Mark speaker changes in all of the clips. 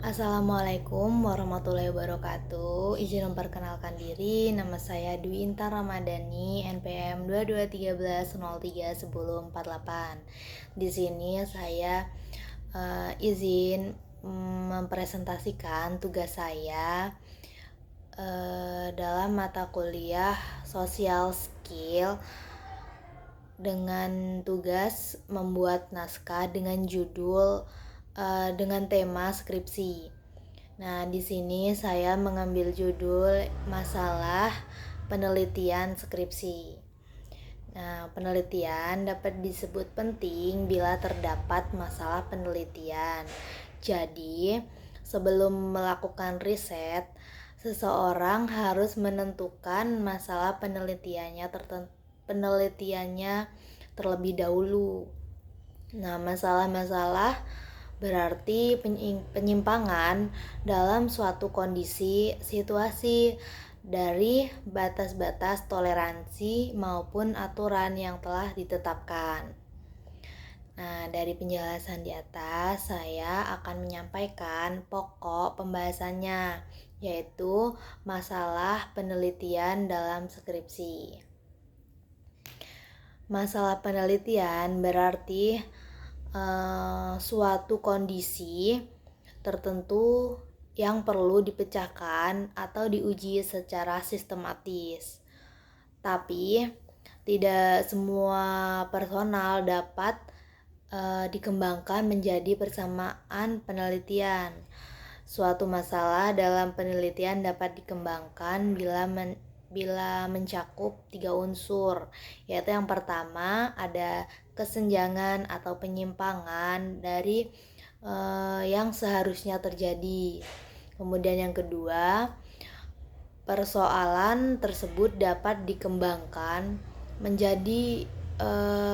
Speaker 1: Assalamualaikum warahmatullahi wabarakatuh. Izin memperkenalkan diri, nama saya Dwi Intan Ramadhani, NPM 2213031048. Di sini saya izin mempresentasikan tugas saya dalam mata kuliah Social Skill dengan tugas membuat naskah dengan judul dengan tema skripsi. Nah, di sini saya mengambil judul masalah penelitian skripsi. Nah, penelitian dapat disebut penting bila terdapat masalah penelitian. Jadi, sebelum melakukan riset, seseorang harus menentukan masalah penelitiannya terlebih dahulu. Nah, masalah-masalah berarti penyimpangan dalam suatu kondisi, situasi dari batas-batas toleransi maupun aturan yang telah ditetapkan. Nah, dari penjelasan di atas, saya akan menyampaikan pokok pembahasannya, yaitu masalah penelitian dalam skripsi. Masalah penelitian berarti suatu kondisi tertentu yang perlu dipecahkan atau diuji secara sistematis. Tapi tidak semua personal dapat dikembangkan menjadi persamaan penelitian. Suatu masalah dalam penelitian dapat dikembangkan bila mencakup 3 unsur, yaitu yang pertama ada kesenjangan atau penyimpangan dari yang seharusnya terjadi. Kemudian yang kedua, persoalan tersebut dapat dikembangkan menjadi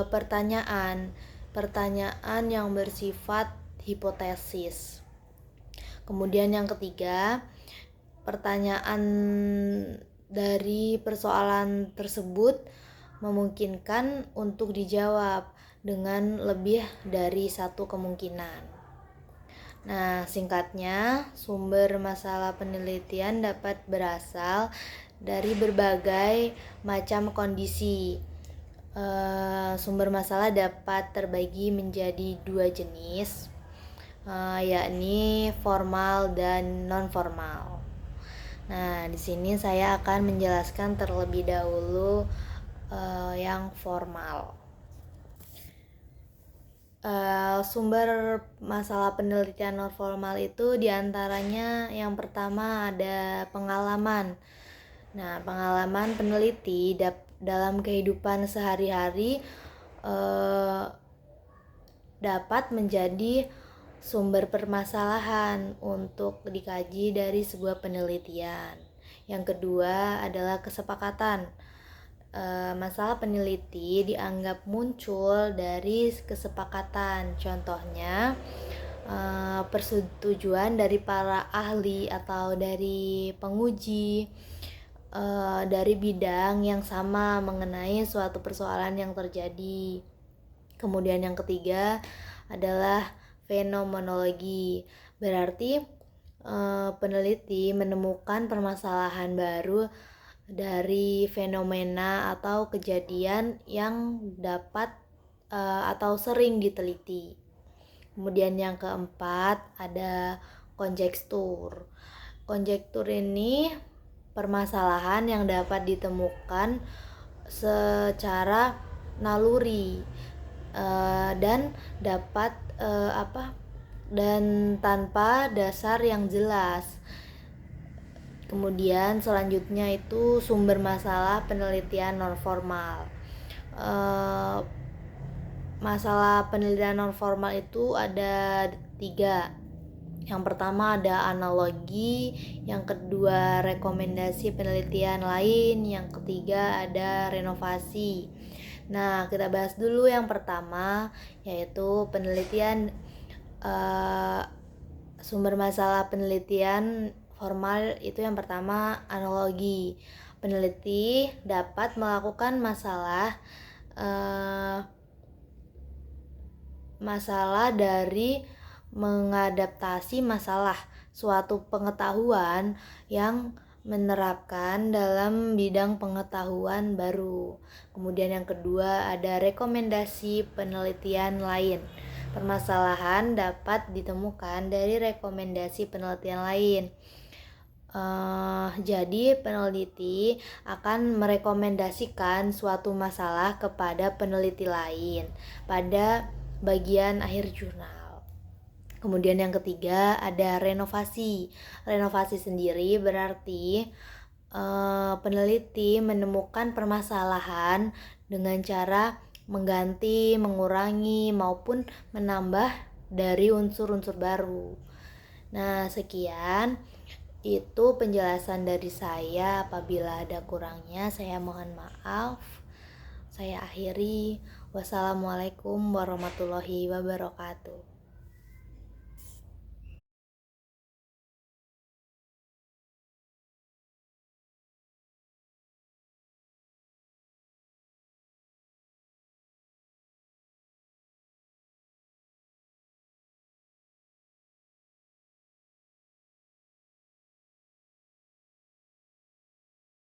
Speaker 1: pertanyaan yang bersifat hipotesis. Kemudian yang ketiga, pertanyaan dari persoalan tersebut memungkinkan untuk dijawab dengan lebih dari satu kemungkinan. Nah, singkatnya, sumber masalah penelitian dapat berasal dari berbagai macam kondisi. Sumber masalah dapat terbagi menjadi 2 jenis, yakni formal dan non-formal. Nah, di sini saya akan menjelaskan terlebih dahulu yang formal. Sumber masalah penelitian non formal itu diantaranya yang pertama ada pengalaman. Nah, pengalaman peneliti dalam kehidupan sehari-hari dapat menjadi sumber permasalahan untuk dikaji dari sebuah penelitian. Yang kedua adalah kesepakatan. Masalah peneliti dianggap muncul dari kesepakatan. Contohnya, persetujuan dari para ahli atau dari penguji dari bidang yang sama mengenai suatu persoalan yang terjadi. Kemudian yang ketiga adalah fenomenologi. Berarti peneliti menemukan permasalahan baru dari fenomena atau kejadian yang dapat atau sering diteliti. Kemudian yang keempat ada konjektur. Konjektur ini permasalahan yang dapat ditemukan secara naluri dan dapat dan tanpa dasar yang jelas. Kemudian selanjutnya itu sumber masalah penelitian non formal. Masalah penelitian non formal itu ada 3. Yang pertama ada analogi, yang kedua rekomendasi penelitian lain, yang ketiga ada renovasi. Nah, kita bahas dulu yang pertama, yaitu penelitian sumber masalah penelitian formal itu yang pertama analogi. Peneliti dapat melakukan masalah dari mengadaptasi masalah suatu pengetahuan yang menerapkan dalam bidang pengetahuan baru. Kemudian yang kedua ada rekomendasi penelitian lain. Permasalahan dapat ditemukan dari rekomendasi penelitian lain. Jadi peneliti akan merekomendasikan suatu masalah kepada peneliti lain pada bagian akhir jurnal. Kemudian yang ketiga ada renovasi. Renovasi sendiri berarti peneliti menemukan permasalahan dengan cara mengganti, mengurangi maupun menambah dari unsur-unsur baru. Nah, sekian itu penjelasan dari saya. Apabila ada kurangnya, saya mohon maaf. Saya akhiri. Wassalamualaikum warahmatullahi wabarakatuh.